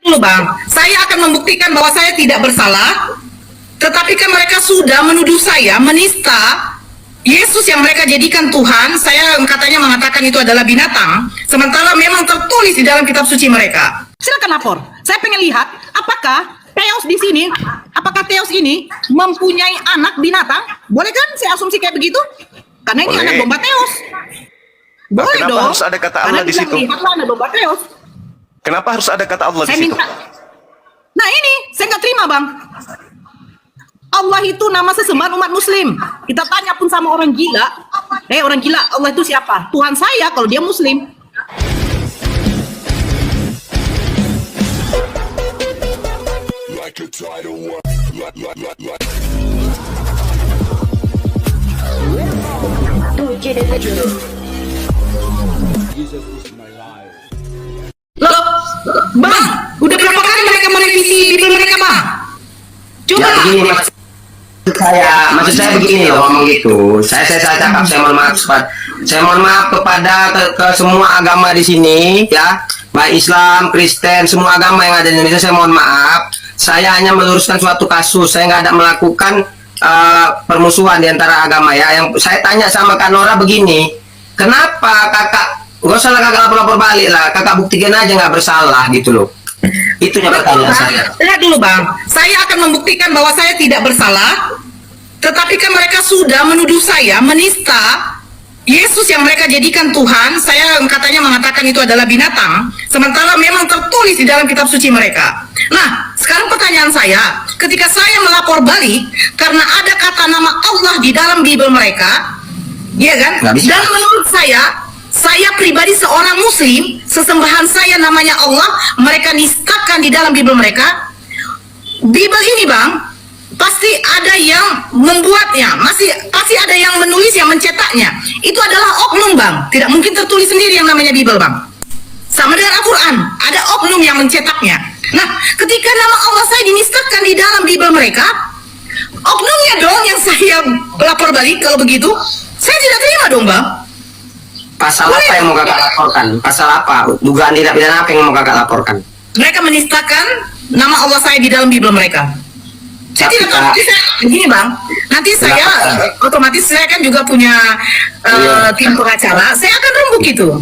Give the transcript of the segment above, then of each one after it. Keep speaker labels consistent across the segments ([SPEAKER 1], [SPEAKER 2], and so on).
[SPEAKER 1] dulu Bang, saya akan membuktikan bahwa saya tidak bersalah, tetapi kan mereka sudah menuduh saya menista Yesus yang mereka jadikan Tuhan. Saya katanya mengatakan itu adalah binatang, sementara memang tertulis di dalam kitab suci mereka.
[SPEAKER 2] Silakan lapor. Saya pengen lihat apakah Theos di sini, apakah Theos ini mempunyai anak binatang? Boleh kan saya asumsi kayak begitu? Karena ini
[SPEAKER 3] Boleh.
[SPEAKER 2] anak domba Theos. Boleh
[SPEAKER 3] kenapa
[SPEAKER 2] dong.
[SPEAKER 3] harus ada kata Allah
[SPEAKER 2] Karena
[SPEAKER 3] di
[SPEAKER 2] bilang,
[SPEAKER 3] situ?
[SPEAKER 2] lihatlah anak domba Theos.
[SPEAKER 3] Kenapa harus ada kata Allah di
[SPEAKER 2] Saya
[SPEAKER 3] situ?
[SPEAKER 2] minta. Nah ini, saya nggak terima Bang. Allah itu nama sesembahan umat Muslim. Kita tanya pun sama orang gila. Orang gila, Allah itu siapa? Tuhan saya kalau dia Muslim.
[SPEAKER 1] Loh, Bang, udah berapa kali mereka merevisi Bible mereka Bang? Coba.
[SPEAKER 4] Ya begini maksud saya begini loh ngomong gitu. Saya cakap saya mohon maaf kepada ke semua agama di sini ya, baik Islam, Kristen, semua agama yang ada di Indonesia. Saya mohon maaf. Saya hanya meluruskan suatu kasus. Saya nggak ada melakukan permusuhan di antara agama ya. Yang saya tanya sama Kak Nora begini, kenapa kakak nggak usah lah kakak lapor balik lah, kakak buktikan aja nggak bersalah gitu loh. Itunya pertanyaan saya.
[SPEAKER 1] Lihat dulu Bang, saya akan membuktikan bahwa saya tidak bersalah, tetapi kan mereka sudah menuduh saya menista Yesus yang mereka jadikan Tuhan. Saya katanya mengatakan itu adalah binatang, sementara memang tertulis di dalam kitab suci mereka. Nah, sekarang pertanyaan saya, ketika saya melapor balik karena ada kata nama Allah di dalam Bible mereka, ya kan? Dan menurut saya pribadi seorang Muslim, sesembahan saya namanya Allah, mereka nistakan di dalam Bible mereka. Bible ini Bang, pasti ada yang membuatnya, pasti ada yang menulis, yang mencetaknya. Itu adalah oknum Bang, tidak mungkin tertulis sendiri yang namanya Bible Bang. Sama dengan Al-Quran, ada oknum yang mencetaknya. Nah, ketika nama Allah saya dinistakan di dalam Bible mereka, oknumnya dong yang saya lapor balik. Kalau begitu, saya tidak terima dong Bang.
[SPEAKER 4] Pasal apa yang mau kakak laporkan? Pasal apa? Dugaan tidak pidana apa yang mau kakak laporkan?
[SPEAKER 1] Mereka menistakan nama Allah saya di dalam Bible mereka. Saya tidak tahu, begini Bang, nanti saya otomatis saya kan juga punya tim pengacara, saya akan rembuk gitu loh.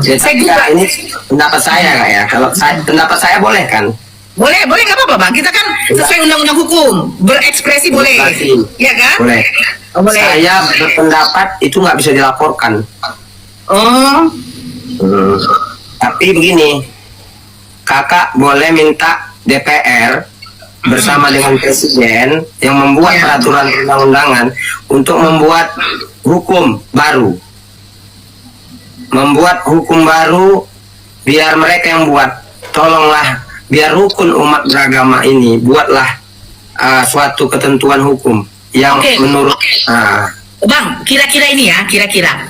[SPEAKER 4] Jadi,
[SPEAKER 1] Saya juga
[SPEAKER 4] ini pendapat saya Kak ya. Kalau pendapat saya boleh kan?
[SPEAKER 1] boleh nggak apa-apa Bang, kita kan sesuai undang-undang hukum, berekspresi boleh, ya kan?
[SPEAKER 4] Boleh.
[SPEAKER 1] Boleh.
[SPEAKER 4] Saya berpendapat itu nggak bisa dilaporkan.
[SPEAKER 1] Oh,
[SPEAKER 4] Tapi begini, kakak boleh minta DPR bersama dengan Presiden yang membuat peraturan perundang-undangan untuk membuat hukum baru. Membuat hukum baru biar mereka yang buat. Tolonglah, biar rukun umat beragama ini, buatlah suatu ketentuan hukum yang menurut
[SPEAKER 1] Bang, kira-kira ini ya, kira-kira.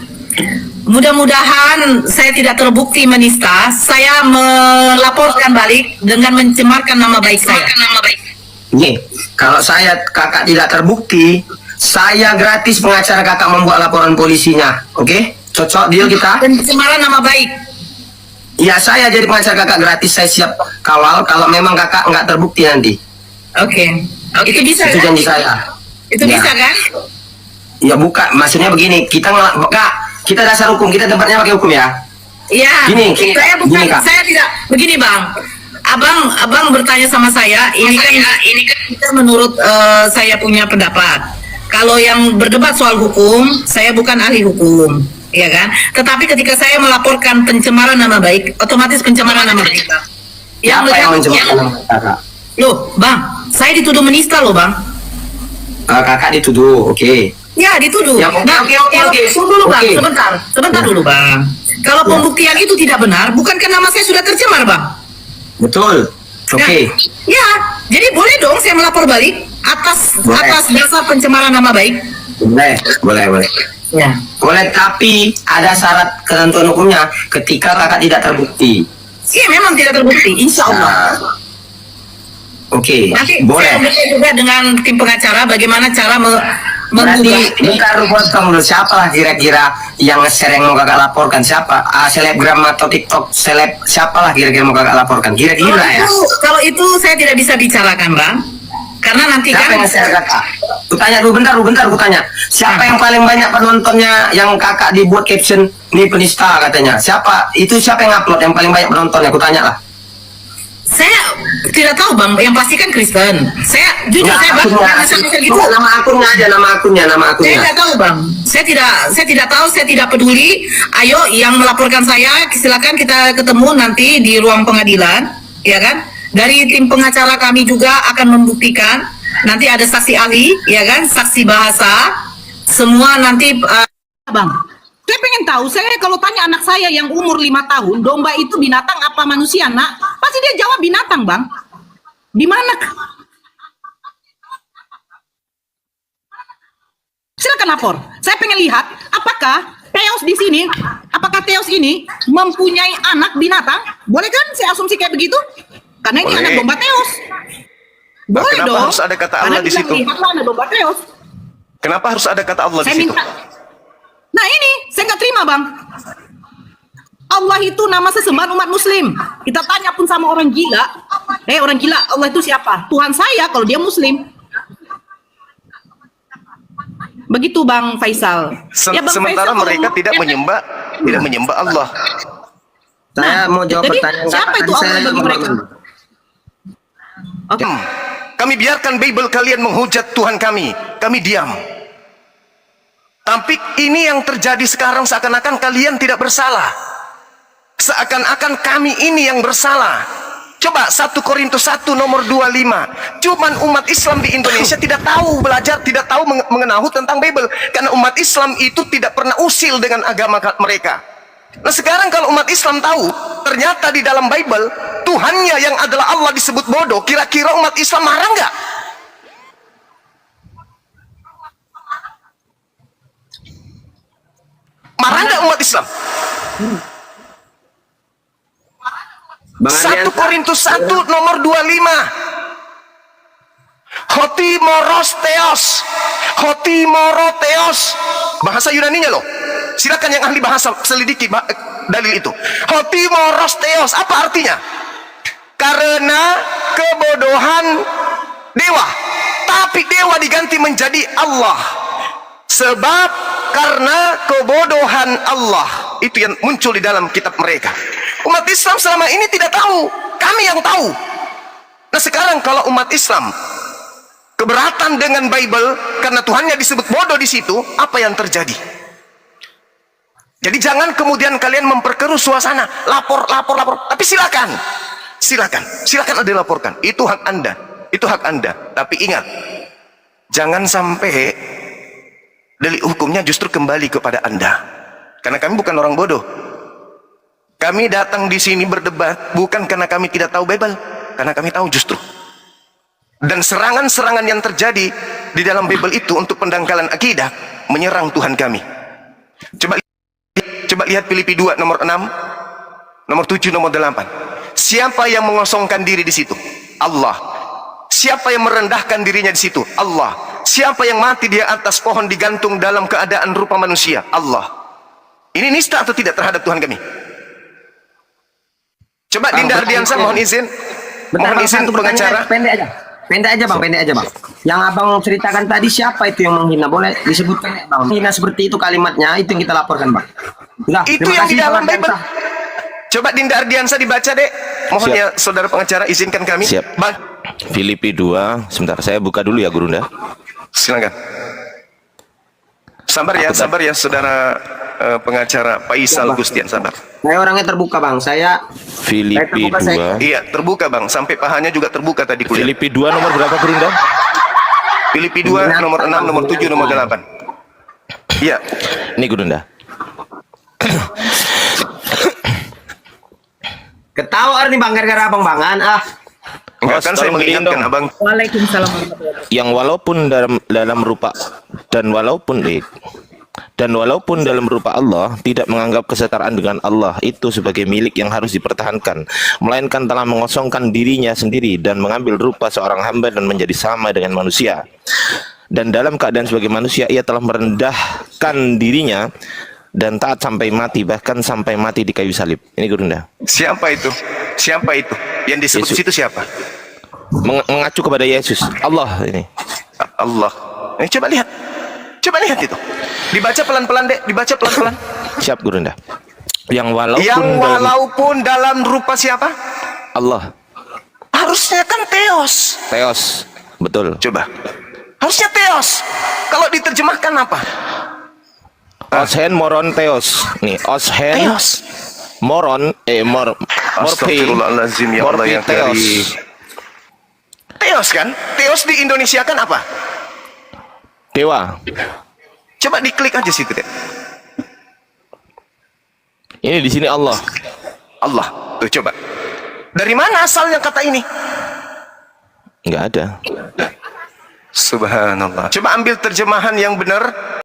[SPEAKER 1] Mudah-mudahan saya tidak terbukti menista, saya melaporkan balik dengan mencemarkan nama baik saya.
[SPEAKER 4] Nih, kalau kakak tidak terbukti, saya gratis pengacara kakak membuat laporan polisinya, oke? Cocok deal kita?
[SPEAKER 1] Pencemaran nama baik.
[SPEAKER 4] Ya, saya jadi pengacara kakak gratis, saya siap kawal kalau memang kakak nggak terbukti nanti.
[SPEAKER 1] Oke. Itu bisa
[SPEAKER 4] Itu
[SPEAKER 1] kan?
[SPEAKER 4] janji saya.
[SPEAKER 1] Itu
[SPEAKER 4] Ya.
[SPEAKER 1] bisa kan?
[SPEAKER 4] Ya buka, maksudnya begini, Kak, kita dasar hukum, kita tempatnya pakai hukum ya.
[SPEAKER 1] Iya. Saya bukan,
[SPEAKER 4] gini, Kak.
[SPEAKER 1] saya tidak. Begini Bang, abang bertanya sama saya, ini kan kita menurut saya punya pendapat. Kalau yang berdebat soal hukum, saya bukan ahli hukum, ya kan? Tetapi ketika saya melaporkan pencemaran nama baik, otomatis pencemaran nama baik.
[SPEAKER 4] Apa yang mencemarkan nama kakak?
[SPEAKER 1] Loh, Bang, saya dituduh menista loh, Bang.
[SPEAKER 4] Kakak dituduh, oke.
[SPEAKER 1] Ya, dituduh.
[SPEAKER 4] Ya,
[SPEAKER 1] Nah, tunggu dulu Bang, sebentar dulu Bang. Kalau pembuktian itu tidak benar, bukankah nama saya sudah tercemar, Bang?
[SPEAKER 4] Betul, oke.
[SPEAKER 1] Ya, jadi boleh dong saya melapor balik atas dasar pencemaran nama baik.
[SPEAKER 4] Boleh.
[SPEAKER 1] Ya.
[SPEAKER 4] Boleh, tapi ada syarat ketentuan hukumnya ketika kakak tidak terbukti.
[SPEAKER 1] Iya, memang tidak terbukti, insya Allah.
[SPEAKER 4] Oke,
[SPEAKER 1] Nanti
[SPEAKER 4] boleh.
[SPEAKER 1] saya juga dengan tim pengacara bagaimana cara
[SPEAKER 4] Berarti bukan robot kamu, siapa lah kira-kira yang nge-share yang mau kakak laporkan? Siapa? Selebgram atau TikTok seleb siapa lah kira-kira mau kakak laporkan? Kira-kira ya.
[SPEAKER 1] Kalau itu saya tidak bisa bicarakan, Bang. Karena nanti
[SPEAKER 4] Siapa yang
[SPEAKER 1] kan
[SPEAKER 4] nge-share kakak? Kutanya dulu bentar, kutanya. Siapa yang paling banyak penontonnya yang kakak dibuat caption ini penista katanya? Siapa? Itu siapa yang upload yang paling banyak penontonnya? Kutanya lah.
[SPEAKER 1] saya tidak tahu, Bang. Yang pasti kan Kristen. Saya jujur
[SPEAKER 4] Nggak,
[SPEAKER 1] saya Bang,
[SPEAKER 4] akunnya.
[SPEAKER 1] karena saya gitu.
[SPEAKER 4] Nggak, nama akunnya aja, nama akunnya.
[SPEAKER 1] Saya tidak tahu, Bang. Saya tidak tahu, saya tidak peduli. Ayo yang melaporkan saya, silakan kita ketemu nanti di ruang pengadilan, ya kan? Dari tim pengacara kami juga akan membuktikan. Nanti ada saksi ahli, ya kan? Saksi bahasa. Semua nanti
[SPEAKER 2] Bang, saya pengen tahu, saya kalau tanya anak saya yang umur 5 tahun, domba itu binatang apa manusia, nak? Pasti dia jawab binatang, Bang. Di mana? Silakan lapor. Saya pengen lihat apakah Theos di sini, apakah Theos ini mempunyai anak binatang? Boleh kan saya asumsi kayak begitu? Karena ini
[SPEAKER 3] Boleh.
[SPEAKER 2] anak domba Theos. Boleh
[SPEAKER 3] kenapa
[SPEAKER 2] dong.
[SPEAKER 3] harus ada kata
[SPEAKER 2] Karena
[SPEAKER 3] Allah di
[SPEAKER 2] bisa
[SPEAKER 3] situ?
[SPEAKER 2] melihatlah anak domba Theos.
[SPEAKER 3] Kenapa harus ada kata Allah di
[SPEAKER 2] Saya
[SPEAKER 3] situ?
[SPEAKER 2] minta. Nah ini, saya nggak terima, Bang. Allah itu nama sesembahan umat Muslim. Kita tanya pun sama orang gila. Orang gila, Allah itu siapa? Tuhan saya kalau dia Muslim. Begitu, Bang Faisal. Bang
[SPEAKER 3] Sementara
[SPEAKER 2] Faisal,
[SPEAKER 3] mereka
[SPEAKER 2] kalau
[SPEAKER 3] tidak menyembah Allah.
[SPEAKER 4] Saya mau jawab
[SPEAKER 2] jadi
[SPEAKER 4] pertanyaan
[SPEAKER 2] siapa
[SPEAKER 4] kakak.
[SPEAKER 2] itu
[SPEAKER 4] Tadi
[SPEAKER 2] Allah
[SPEAKER 4] saya
[SPEAKER 2] bagi mereka? Oke.
[SPEAKER 3] Kami biarkan Bible kalian menghujat Tuhan kami. Kami diam. Tapi ini yang terjadi sekarang, seakan-akan kalian tidak bersalah. Seakan-akan kami ini yang bersalah. Coba 1 Korintus 1 nomor 25. Cuman umat Islam di Indonesia tidak tahu belajar, tidak tahu mengenal tentang Bible. Karena umat Islam itu tidak pernah usil dengan agama mereka. Nah sekarang kalau umat Islam tahu, ternyata di dalam Bible, Tuhannya yang adalah Allah disebut bodoh. Kira-kira umat Islam marah nggak? Marah nggak umat Islam?
[SPEAKER 4] Bang
[SPEAKER 3] 1
[SPEAKER 4] Adrian,
[SPEAKER 3] Korintus 1 nomor 25. Hotimorotheos. Bahasa Yunaninya loh. Silakan yang ahli bahasa selidiki dalil itu. Hotimorotheos, apa artinya? Karena kebodohan dewa. Tapi dewa diganti menjadi Allah. Sebab karena kebodohan Allah. Itu yang muncul di dalam kitab mereka. Umat Islam selama ini tidak tahu, kami yang tahu. Nah sekarang kalau umat Islam keberatan dengan Bible karena Tuhannya disebut bodoh di situ, apa yang terjadi? Jadi jangan kemudian kalian memperkeruh suasana, lapor. Tapi silakan ada yang laporkan. Itu hak Anda. Tapi ingat, jangan sampai delik hukumnya justru kembali kepada Anda. Karena kami bukan orang bodoh. Kami datang di sini berdebat bukan karena kami tidak tahu Bible, karena kami tahu justru. Dan serangan-serangan yang terjadi di dalam Bible itu untuk pendangkalan akidah menyerang Tuhan kami. Coba lihat Filipi 2 nomor 6, nomor 7, nomor 8. Siapa yang mengosongkan diri di situ? Allah. Siapa yang merendahkan dirinya di situ? Allah. Siapa yang mati di atas pohon digantung dalam keadaan rupa manusia? Allah. Ini nista atau tidak terhadap Tuhan kami? Coba Dinda Ardiansa, mohon izin.
[SPEAKER 4] bentar,
[SPEAKER 3] Mohon
[SPEAKER 4] Bang,
[SPEAKER 3] izin
[SPEAKER 4] satu
[SPEAKER 3] pengacara.
[SPEAKER 4] pertanyaan, pendek aja bang. Yang abang ceritakan tadi siapa itu yang menghina? Boleh disebutkan ya, bang? Menghina seperti itu kalimatnya, itu yang kita laporkan, bang. Udah,
[SPEAKER 3] Itu
[SPEAKER 4] terima
[SPEAKER 3] yang di
[SPEAKER 4] kasih,
[SPEAKER 3] dalam
[SPEAKER 4] Bang
[SPEAKER 3] Bible.
[SPEAKER 4] Ardiansa.
[SPEAKER 3] Coba Dinda Ardiansa dibaca, Dek. Mohon
[SPEAKER 5] Siap.
[SPEAKER 3] ya, saudara pengacara, izinkan kami.
[SPEAKER 5] Siap.
[SPEAKER 3] Bang,
[SPEAKER 5] Filipi 2, sebentar saya buka dulu ya Gurunda.
[SPEAKER 3] silakan. Sabar ya, saudara pengacara Faisal Gustian, sabar.
[SPEAKER 4] Saya orangnya terbuka, bang. Saya
[SPEAKER 5] Filipi
[SPEAKER 4] terbuka,
[SPEAKER 5] 2.
[SPEAKER 3] Iya, terbuka bang, sampai pahanya juga terbuka tadi kuliah.
[SPEAKER 5] Filipi 2 nomor berapa Gurunda?
[SPEAKER 3] Filipi 2 nomor 6, nomor 7, nomor 8. Iya.
[SPEAKER 5] Ini Gurunda.
[SPEAKER 4] ketawa nih bang gara-gara abang-bangan.
[SPEAKER 3] Enggak kan saya
[SPEAKER 5] tolong gedein
[SPEAKER 3] mengingatkan
[SPEAKER 5] dong.
[SPEAKER 3] abang.
[SPEAKER 2] Waalaikumsalam warahmatullahi wabarakatuh.
[SPEAKER 5] Yang walaupun dalam rupa Allah tidak menganggap kesetaraan dengan Allah itu sebagai milik yang harus dipertahankan, melainkan telah mengosongkan dirinya sendiri dan mengambil rupa seorang hamba dan menjadi sama dengan manusia. dan dalam keadaan sebagai manusia ia telah merendahkan dirinya dan taat sampai mati, bahkan sampai mati di kayu salib. Ini Gurunda.
[SPEAKER 3] Siapa itu? Siapa itu? Yang disebut di
[SPEAKER 5] Yesus.
[SPEAKER 3] situ siapa?
[SPEAKER 5] Mengacu kepada Yesus. Allah ini.
[SPEAKER 3] Allah. Coba lihat. Coba lihat itu. Dibaca pelan-pelan, Dek. Dibaca pelan-pelan.
[SPEAKER 5] Siap Gurunda. Yang
[SPEAKER 3] Walaupun dalam rupa siapa?
[SPEAKER 5] Allah.
[SPEAKER 3] Harusnya kan Theos.
[SPEAKER 5] Theos. Betul.
[SPEAKER 3] Coba. Harusnya Theos. Kalau diterjemahkan apa?
[SPEAKER 5] Oshen moron Theos. Nih, Oshen
[SPEAKER 3] Theos.
[SPEAKER 5] moron
[SPEAKER 3] Astagfirullahaladzim, ya Allah yang
[SPEAKER 5] Theos.
[SPEAKER 3] karim. Theos kan? Theos di Indonesia kan apa?
[SPEAKER 5] Dewa.
[SPEAKER 3] Coba diklik aja situ, Dek.
[SPEAKER 5] Ini di sini Allah.
[SPEAKER 3] Allah. Tuh coba. Dari mana asalnya kata ini?
[SPEAKER 5] Enggak ada.
[SPEAKER 3] Subhanallah. Coba ambil terjemahan yang benar.